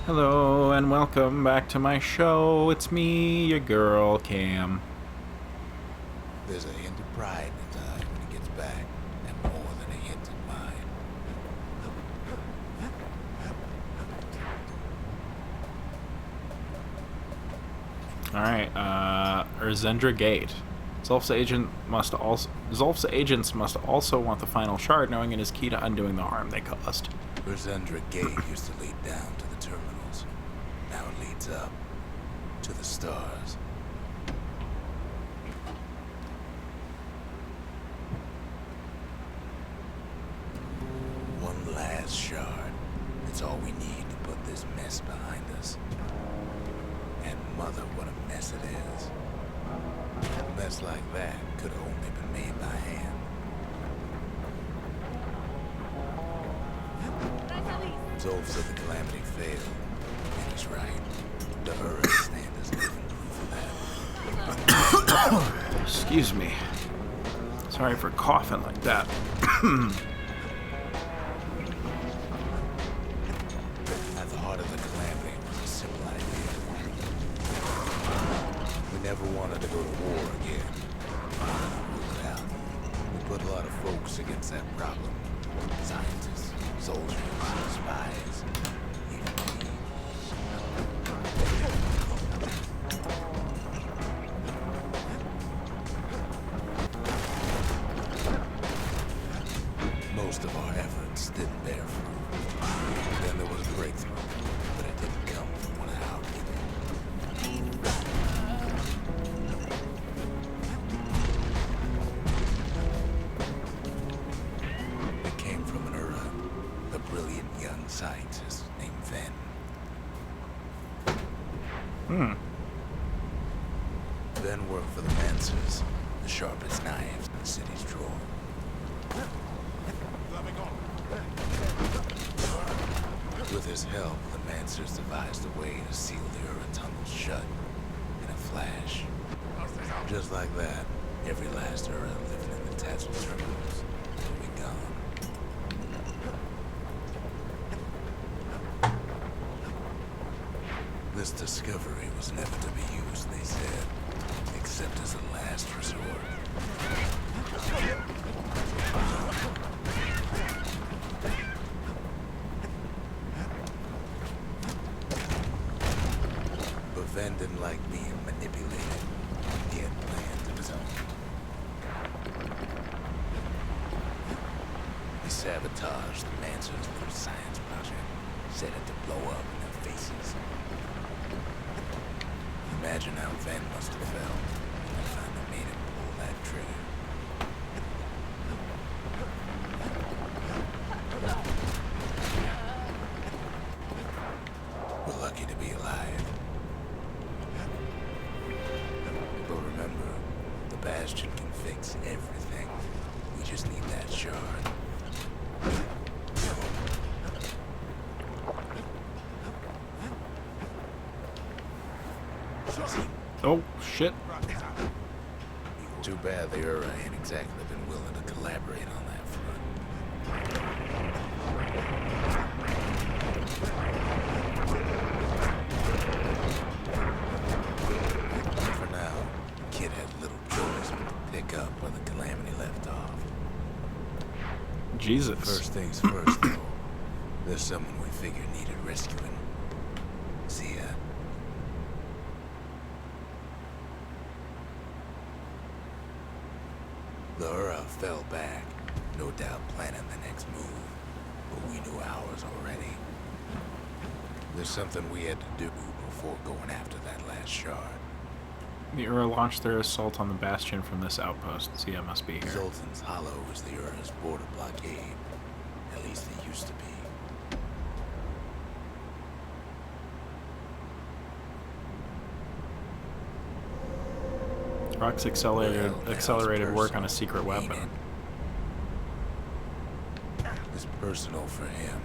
Hello and welcome back to my show. It's me, your girl, Cam. There's a hint of pride in his eye when he gets back, and more than a hint in mine. Alright, Urzendra Gate. Zulf's agents must also want the final shard, knowing it is key to undoing the harm they caused. Bastion Gate used to lead down to the terminals. Now it leads up to the stars. One last shard. It's all we need to put this mess behind us. And mother, what a mess it is. A mess like that could have only been made by hand. Zolf said the calamity failed, and he's right. The Ura stand is living proof of that. Excuse me. Sorry for coughing like that. At the heart of the calamity was a simple idea. We never wanted to go to war again. Rule it out. We put a lot of folks against that problem. Scientists, soldiers, spies, even me. Most of our efforts didn't bear fruit. Then there was a breakthrough, but it didn't come from one of our people. It came from an Ura, a brilliant young scientist named Ven. Ven worked for the Mancers, the sharpest knives in the city's drawer. With his help, the Mancers devised a way to seal the Ura tunnels shut in a flash. Just like that, every last Ura living in the Tassel terminals will be gone. This discovery was never to be used, they said, except as a last resort. But Ven didn't like being manipulated. He had plans of his own. He sabotaged the Mancers' little science project, set it to blow up in their faces. Imagine how Ven must have felt when they finally made him pull that trigger. We're lucky to be alive. But remember, the Bastion can fix everything. We just need that shard. Oh, shit. Too bad the Ura ain't exactly been willing to collaborate on that front. For now, Kid had little choice but to pick up where the calamity left off. Jesus. First things first, though. There's someone we figured needed rescuing. See ya. The Ura fell back, no doubt planning the next move, but we knew ours already. There's something we had to do before going after that last shard. The Ura launched their assault on the Bastion from this outpost. See, I must be here. Zoltan's Hollow is the Ura's border blockade. At least it used to be. Rock's accelerated work on a secret weapon. It's personal for him,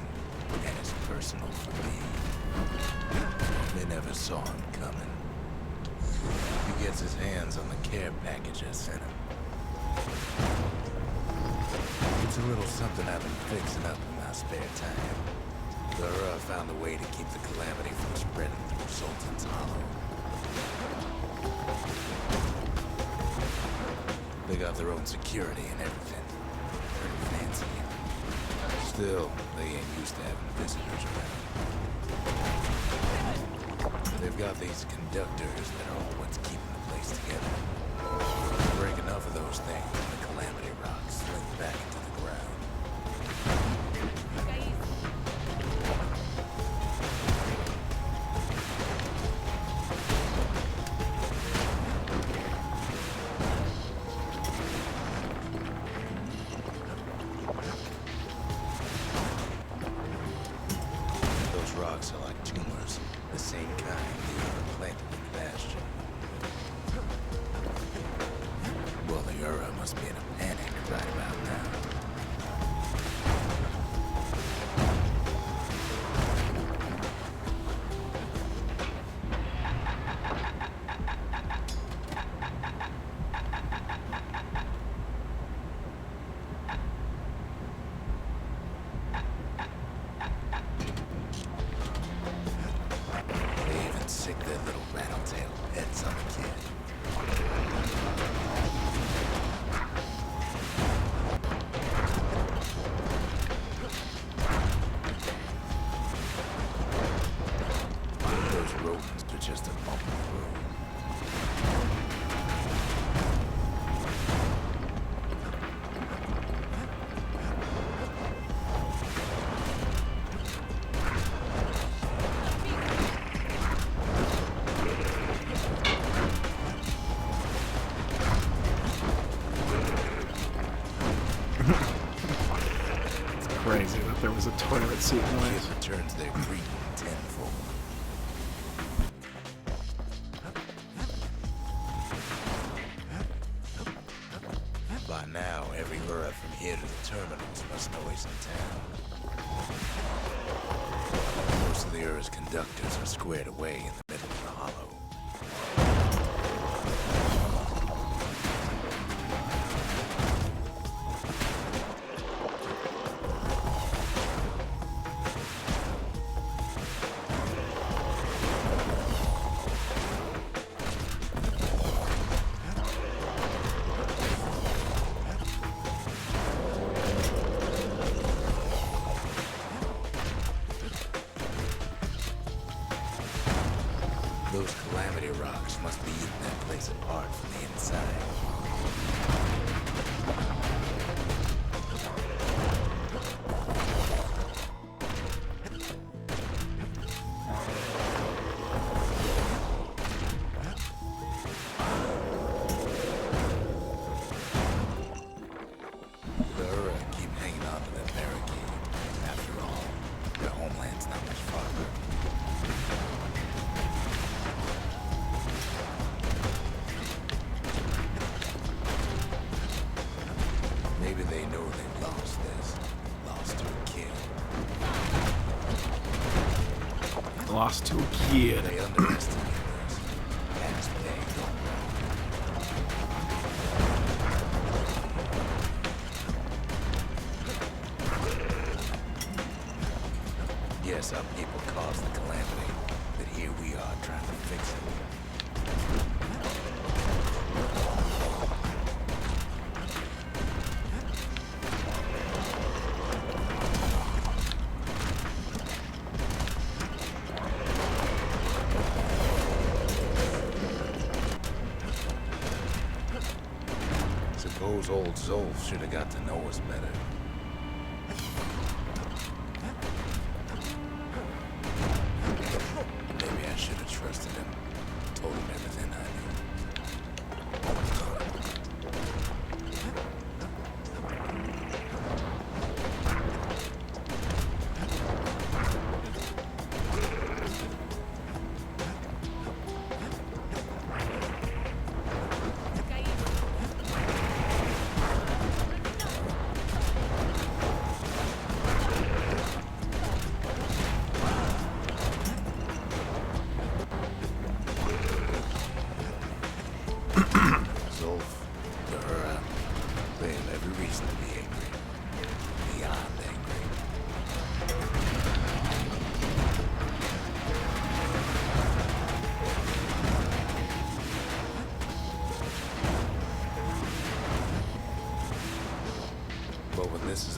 and it's personal for me. They never saw him coming. He gets his hands on the care package I sent him. It's a little something I've been fixing up in my spare time. The found a way to keep the calamity from spreading through Sultan's Hollow. They got their own security and everything. Pretty fancy. Still, they ain't used to having visitors around. They've got these conductors that are all what's keeping the place together. Break enough of those things, and the calamity rocks slip back into the ground. Those rocks are like tumors, the same kind they are planted in Bastion. Well, the Ura must be in a panic right about now. They even sick their little rattletail pets on the kid. Those rodents are just a bump in the road. It's crazy that there was a toilet seat in Kid this. returns their greeting tenfold. By now, every Ura from here to the terminals must know he's in town. Most of the Ura's conductors are squared away in the middle of the hollow. Those calamity rocks must be eating that place apart from the inside. The Ura keep hanging on to that barricade. After all, their homeland's not much farther. Maybe they know they've lost this. Lost to a kid. Lost to a kid. They underestimate this. Past pain. Yes, our people caused the calamity, but here we are trying to fix it. Suppose old Zolf should have got to know us better. Maybe I should have trusted him. Told him everything I knew.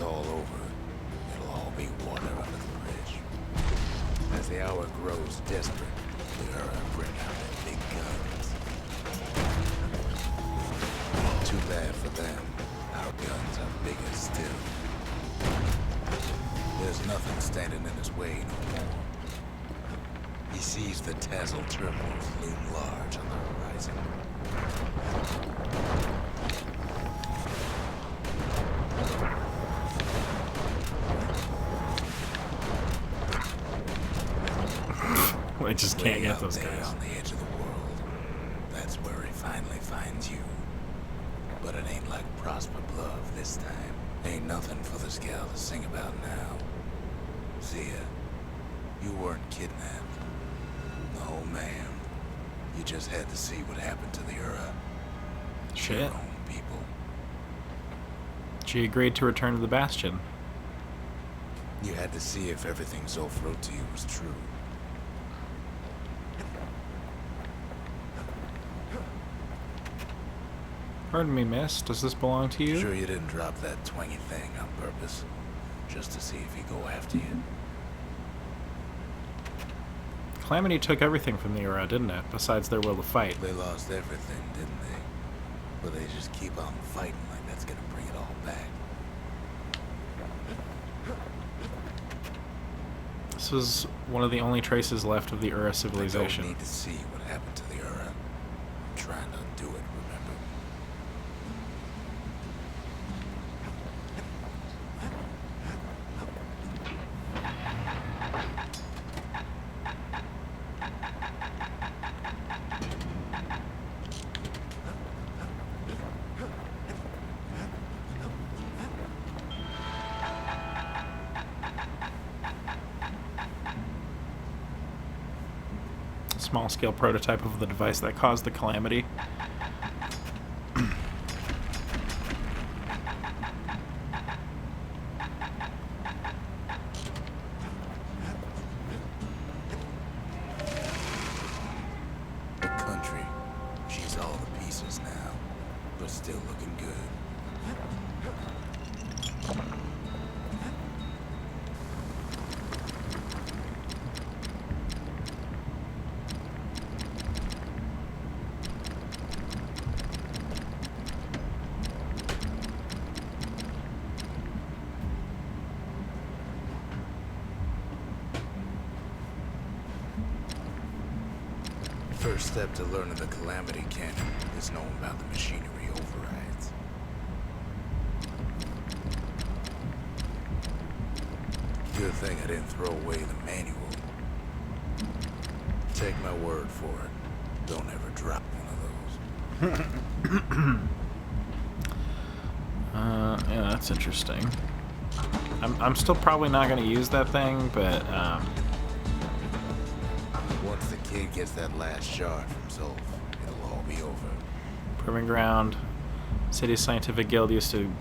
all over, it'll all be water under the bridge. As the hour grows desperate, the Ura bring out their big guns. Too bad for them. Our guns are bigger still. There's nothing standing in his way no more. He sees the Tassel terminals loom large on the horizon. I just can't Way get out those there guys. on the edge of the world. That's where he finally finds you. But it ain't like Prosper Bluff this time. Ain't nothing for this gal to sing about now. Zia, you weren't kidnapped. No, ma'am. You just had to see what happened to the Ura. Shit. Your own people. She agreed to return to the Bastion. You had to see if everything Zolf wrote to you was true. Pardon me, miss. Does this belong to you? Sure you didn't drop that twangy thing on purpose? Just to see if he'd go after you? Calamity took everything from the Ura, didn't it? Besides their will to fight. They lost everything, didn't they? But they just keep on fighting like that's gonna bring it all back. This was one of the only traces left of the Ura I civilization. don't need to see what happened to the Ura. I'm trying to undo it, remember? Small-scale prototype of the device that caused the calamity. The country. She's all the pieces now, but still looking good. First step to learning the Calamity Cannon is knowing about the machinery overrides. Good thing I didn't throw away the manual. Take my word for it. Don't ever drop one of those. Yeah, that's interesting. I'm still probably not going to use that thing, but Once the kid gets that last shard from Zolf, it'll all be over. Proving ground. City's scientific guild used to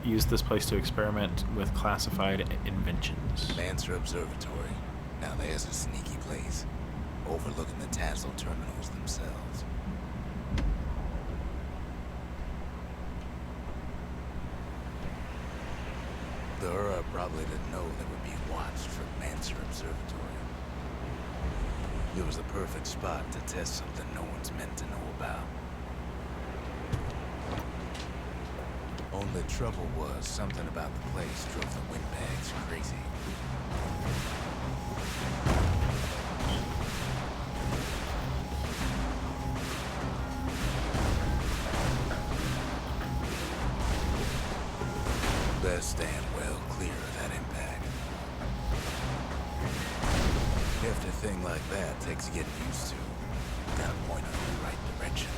use this place to experiment with classified inventions. Manser Observatory. Now there's a sneaky place, overlooking the Tassel terminals themselves. The Ura probably didn't know they were being watched from Manser Observatory. It was the perfect spot to test something no one's meant to know about. Only trouble was something about the place drove the windbags crazy. Best stand well clear of that impact. If a thing like that takes getting used to, gotta point in the right direction.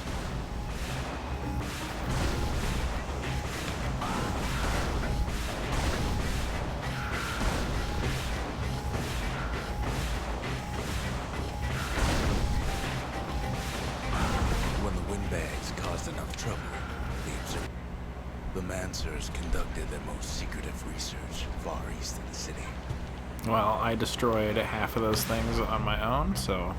When the windbags caused enough trouble, the Mansers conducted their most secretive research far east of the city. Well, I destroyed half of those things on my own, so...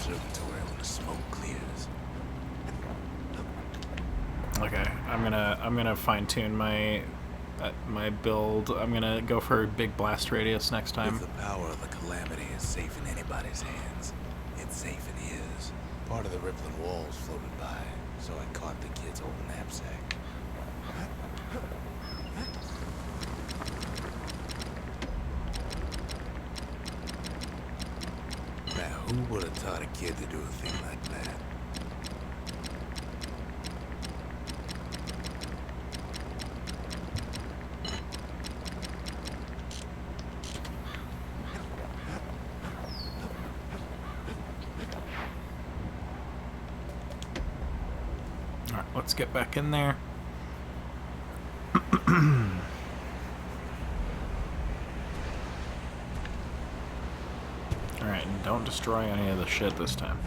observatory when the smoke clears. Okay, I'm gonna fine tune my build. I'm gonna go for a big blast radius next time. If the power of the calamity is safe in anybody's hands, it's safe in his. Part of the rippling walls floated by, so I caught the kid's old knapsack. Now, who would have taught a kid to do a thing like that? Alright, let's get back in there. Alright, and don't destroy any of the shit this time.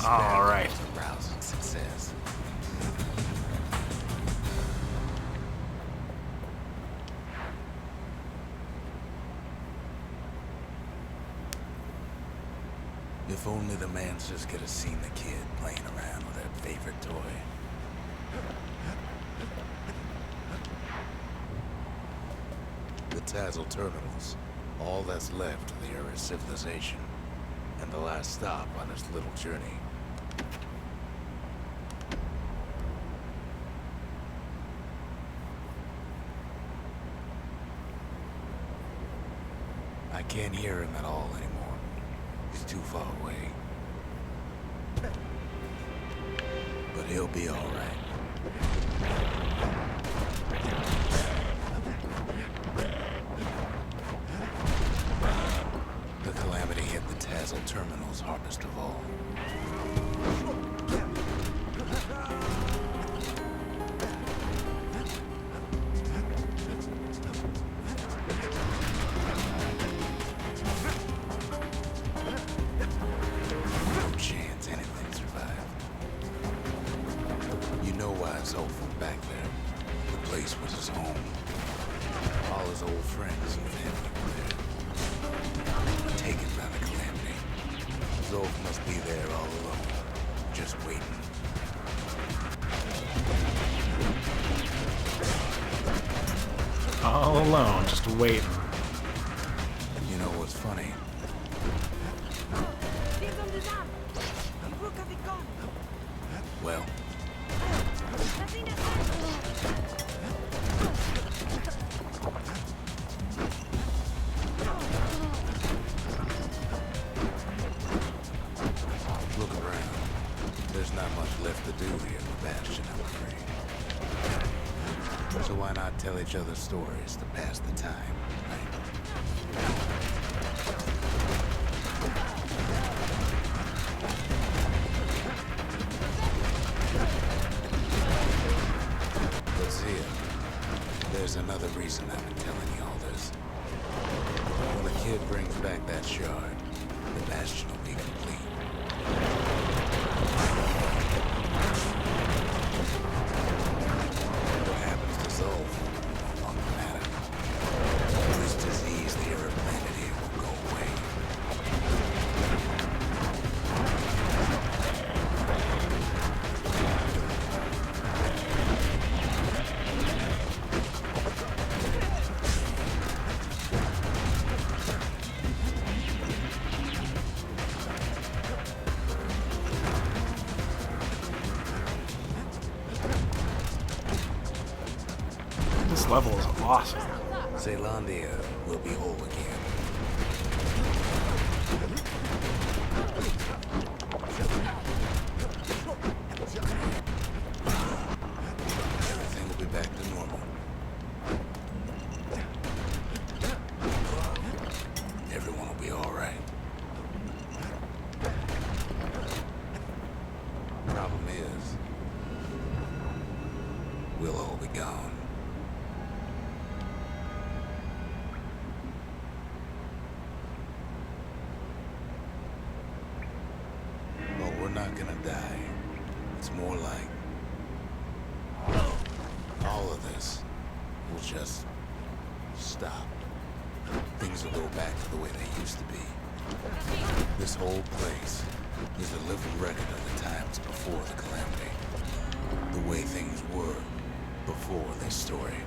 All right. Rousing success. If only the Mancers could have seen the kid playing around with their favorite toy. The Tassel Terminals, all that's left of the Earth civilization, and the last stop on this little journey. I can't hear him at all anymore. He's too far away. But he'll be all right. The calamity hit the Tassel Terminals hardest of all. No chance anything survived. You know why it's hopeful back there. The place was his home. All his old friends and family were there. Taken by the calamity. Zolf must be there all alone, just waiting. All alone, just waiting. You know what's funny? Well, look around. There's not much left to do here in the Bastion, I'm afraid. So why not tell each other stories to pass the time, right? But Zia, there's another reason I've been telling you all this. When the kid brings back that shard, the Bastion will be complete. What happens to Zolf won't matter. This disease the Earth planet is This level is awesome. Zealandia will be whole again. Everything will be back to normal. Everyone will be alright. Problem is, we'll all be gone. But we're not gonna die. It's more like all of this will just stop. Things will go back to the way they used to be. This whole place is a living record of the times before the calamity. The way things were before this story.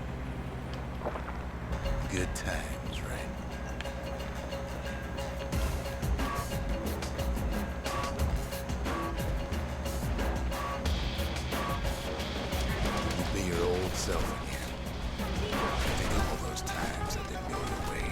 Good times, right? You'd be your old self again. Think of all those times that didn't go your way.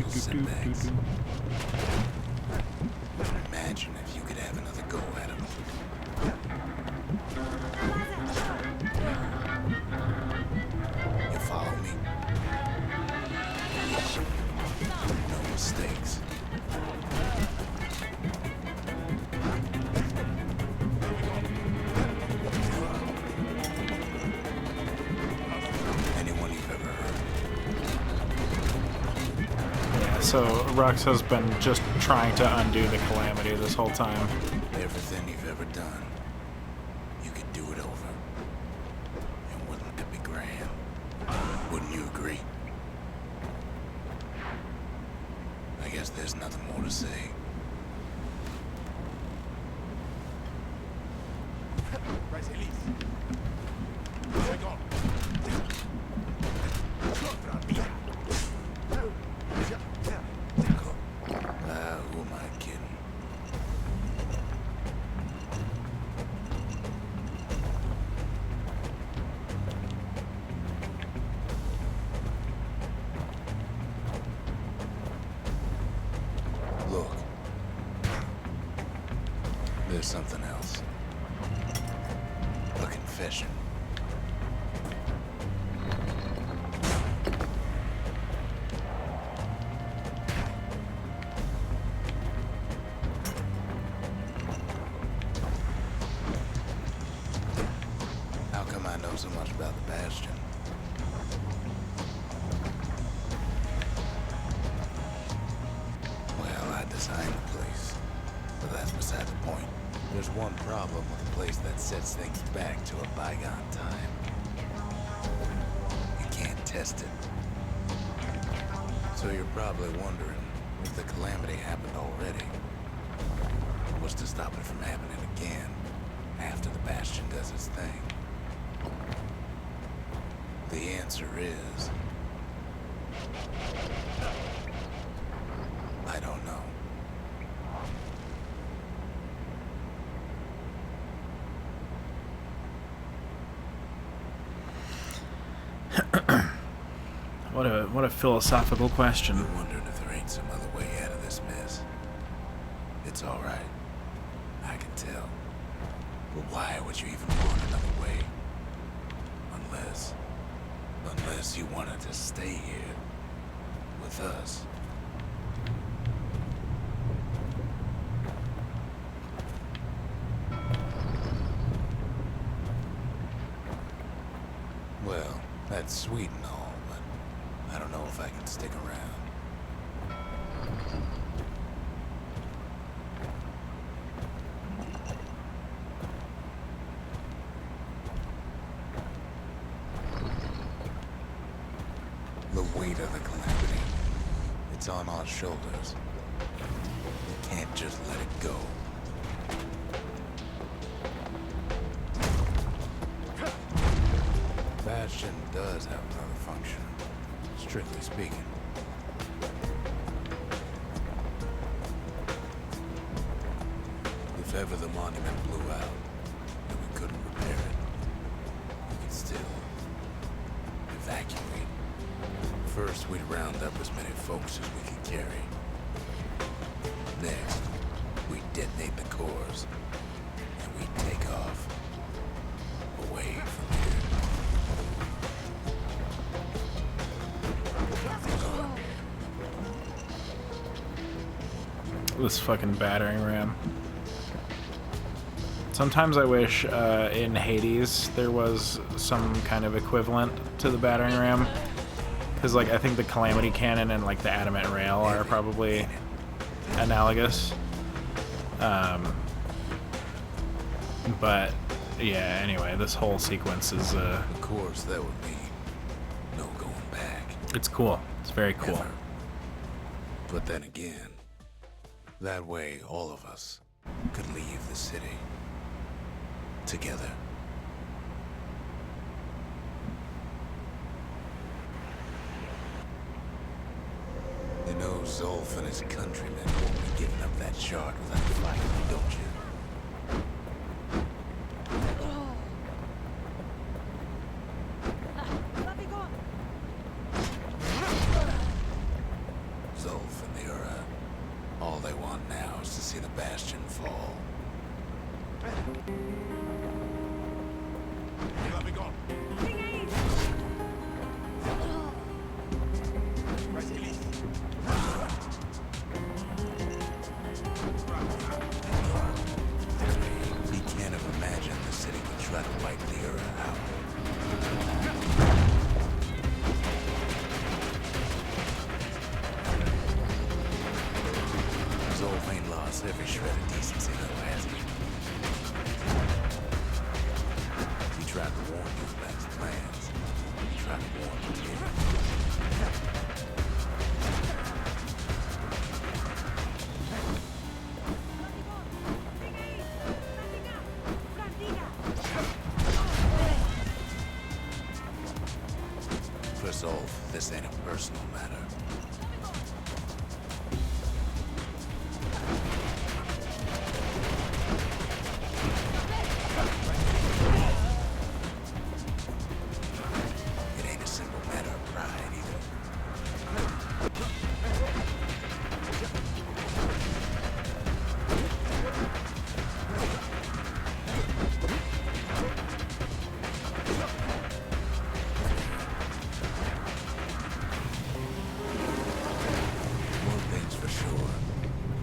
Setbacks. Imagine if you could have another go at them. You follow me? No mistakes. Anyone you've ever heard. So Rux has been just trying to undo the calamity this whole time. Everything you've ever done, you could do it over. And wouldn't that be grand? Wouldn't you agree? I guess there's nothing more to say. Who am I kidding? Look. There's something else. A confession. How come I know so much about the Bastion? Well, I designed the place, but that's beside the point. There's one problem with a place that sets things back to a bygone time. You can't test it. So you're probably wondering if the calamity happened already. What's to stop it from happening again after the Bastion does its thing? The answer is... I don't know. What a philosophical question. You're wondering if there ain't some other way out of this mess. It's all right. I can tell. But why would you even want another way? Unless you wanted to stay here with us. Well, that's sweet and all, but I don't know if I can stick around. The weight of the calamity. It's It's on our shoulders. We can't just let it go. Bastion does have another function, strictly speaking. If ever the monument blew out and we couldn't repair it, we could still evacuate. First, we'd round up as many folks as we could carry. Next, we'd detonate the cores, and we'd take off away from here. This fucking battering ram. Sometimes I wish in Hades there was some kind of equivalent to the battering ram, because like I think the Calamity Cannon and like the Adamant Rail are probably analogous. But yeah, anyway, this whole sequence is Of course, that would mean no going back. it's cool. It's very cool. Ever. But then again, that way all of us could leave the city together. You know, Zolf and his countrymen won't be giving up that shard without fighting, don't you? Zolf and the Ura, all they want now is to see the Bastion fall. He can't have imagined the city would try to wipe the Ura out. Zolf ain't lost every shred of decency though, has he? He tried to warn you about his plans. He tried to warn you here. For Zolf, this ain't a personal matter. It ain't a simple matter of pride either. One thing's for sure,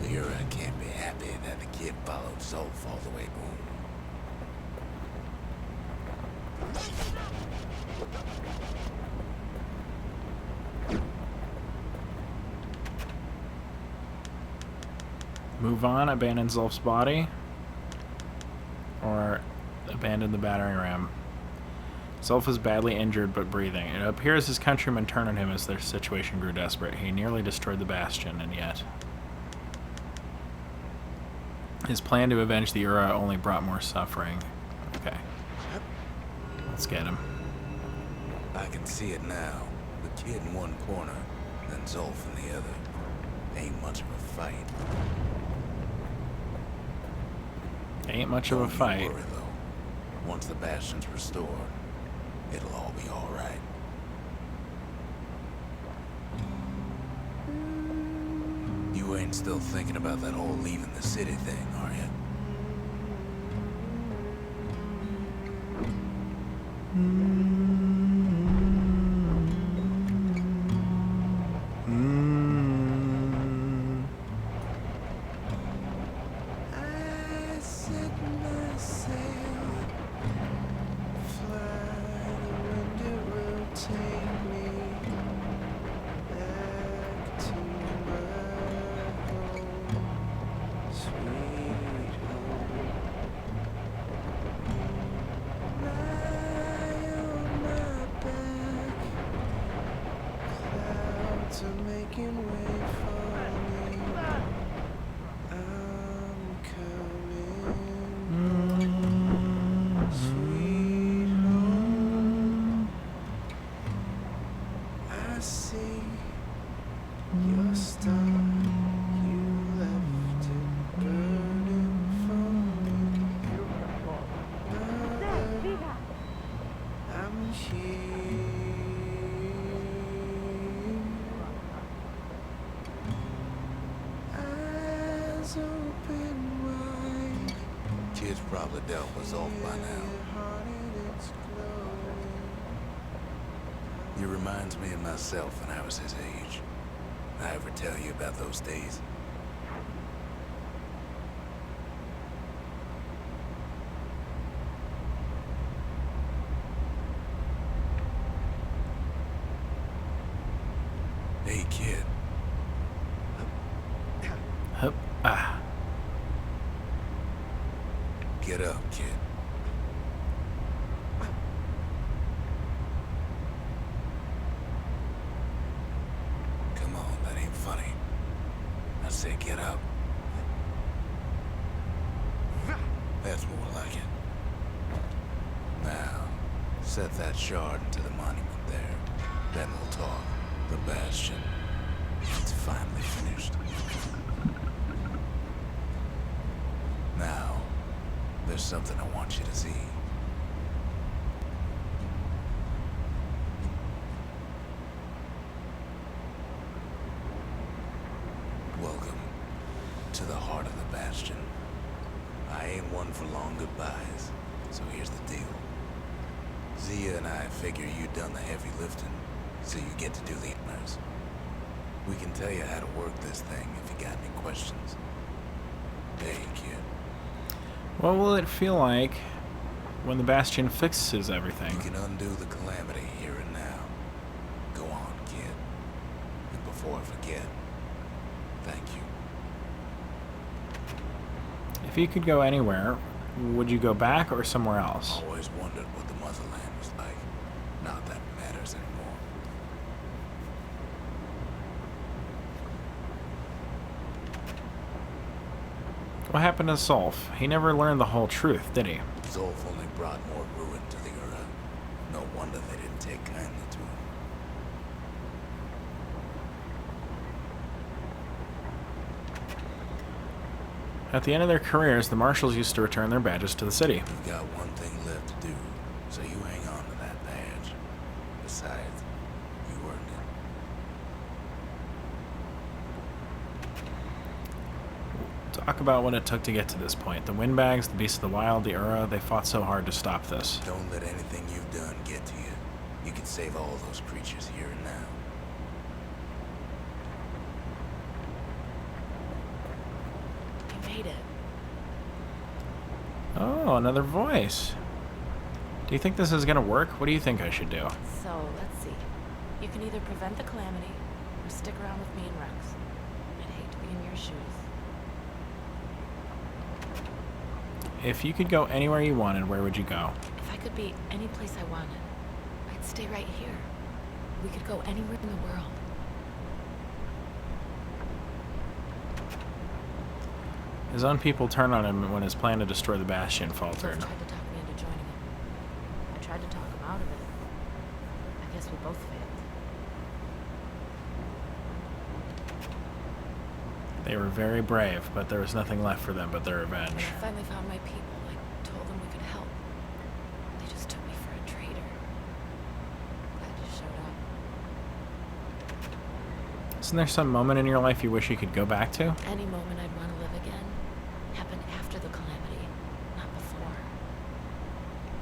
the Ura can't be happy that the kid followed Zolf all the way home. Move on, abandon Zolf's body, or abandon the battering ram. Zolf is badly injured but breathing. It appears his countrymen turned on him as their situation grew desperate. He nearly destroyed the Bastion, and yet his plan to avenge the Ura only brought more suffering. Okay. Let's get him. I can see it now. The kid in one corner, then Zolf in the other. Ain't much of a fight. Ain't much of a Don't you fight. worry, though. Once the Bastion's restored, it'll all be all right. You ain't still thinking about that whole leaving the city thing, are you? I set my sail, fly, the wind it will take me back to my home, sweet home. My, oh Kid's probably dealt with off by now. He reminds me of myself when I was his age. I ever tell you about those days? Hey, kid. Hup. Ah. Get up, kid. Come on, that ain't funny. I said get up. That's more like it. Now, set that shard into the monument there. Then we'll talk. The Bastion. It's finally finished. Now, there's something I want you to see. Welcome to the heart of the Bastion. I ain't one for long goodbyes, so here's the deal. Zia and I figure you done the heavy lifting, so you get to do the honors. We can tell you how to work this thing if you got any questions. Hey, kid. What will it feel like when the Bastion fixes everything? You can undo the calamity here and now. Go on, kid. And before I forget, thank you. If you could go anywhere, would you go back or somewhere else? Always wondered what the motherland was like. Not that it matters anymore. What happened to Zolf? He never learned the whole truth, did he? Zolf only brought more ruin to the Ura. No wonder they didn't take kindly to him. At the end of their careers, the marshals used to return their badges to the city. You've got one thing left to do, so you hang on to that badge. Besides, you earned it. Talk about what it took to get to this point. The windbags, the beasts of the wild, the Ura, they fought so hard to stop this. Don't let anything you've done get to you. You can save all those creatures here and now. You made it. Oh, another voice. Do you think this is gonna work? What do you think I should do? So, let's see. You can either prevent the calamity, or stick around with me and Rex. I'd hate to be in your shoes. If you could go anywhere you wanted, where would you go? If I could be any place I wanted, I'd stay right here. We could go anywhere in the world. His own people turned on him when his plan to destroy the Bastion Zolf faltered. tried to talk me into joining him. I tried to talk him out of it. I guess we both failed. They were very brave, but there was nothing left for them but their When revenge. I finally found my people, I told them we could help. They just took me for a traitor. I just showed up. Isn't there some moment in your life you wish you could go back to? Any moment I'd want to live again happened after the calamity, not before.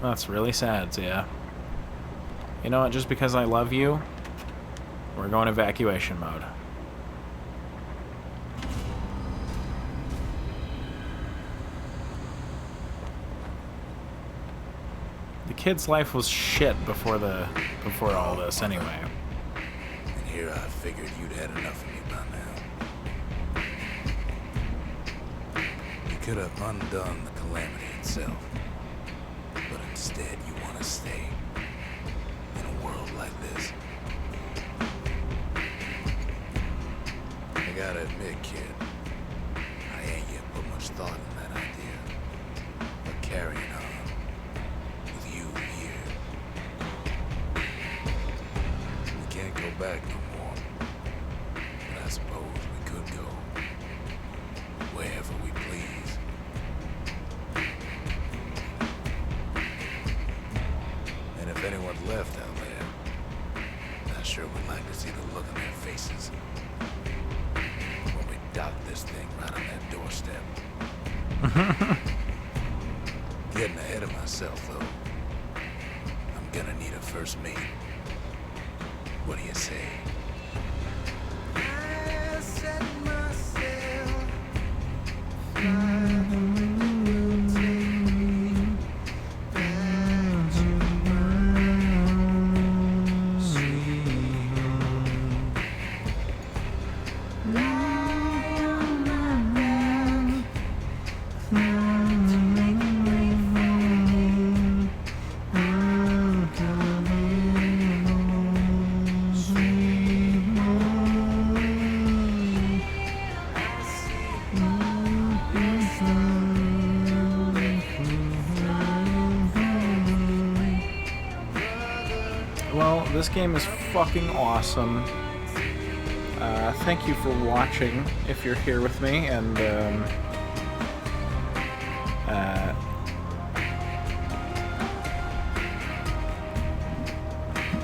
That's really sad, Zia. You know what? Just because I love you, we're going evacuation mode. The kid's life was shit before all this, anyway. And here I figured you'd had enough of me by now. You could have undone the calamity itself. But instead you want to stay in a world like this. I gotta admit, kid, I ain't yet put much thought in that idea. But carrying on with you here, we can't go back no more. But I suppose we could go wherever we please. And if anyone's left out there, I sure would like to see the look on their faces when we dock this thing right on that doorstep. getting ahead of myself, though. I'm gonna need a first mate. What do you say? I set myself fly the wind will take me back to my sweet home. Lie on my back, fly to make way for me. I'm coming home, sweet home. I see you fly. Well, this game is fucking awesome. Thank you for watching, if you're here with me, and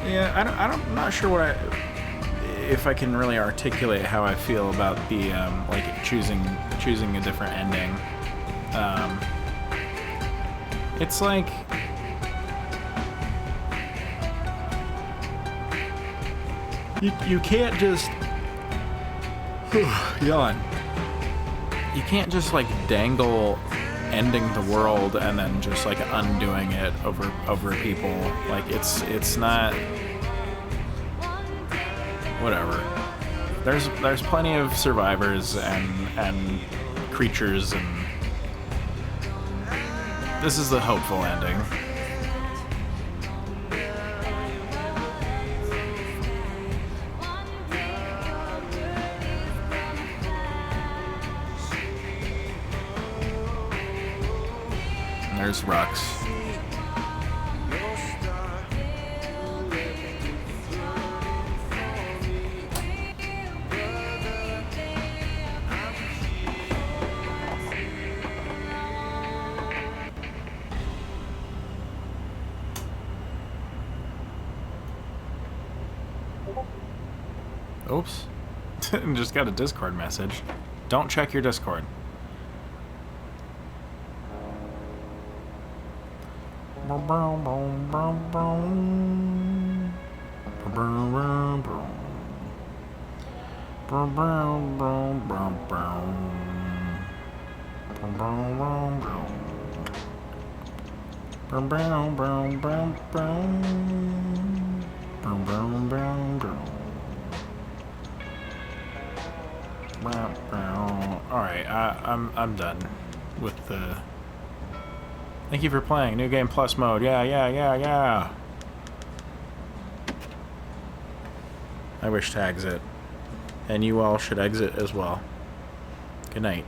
yeah, I'm not sure if I can really articulate how I feel about the like choosing a different ending. It's like you can't just yawn. You can't just like dangle ending the world and then just like undoing it over people. Like it's not whatever. There's plenty of survivors and creatures, and this is the hopeful ending. There's Rux. Oops. Just got a Discord message. Don't check your Discord. Alright, I'm done with the... Thank you for playing. New game plus mode. Yeah. I wish to exit. And you all should exit as well. Good night.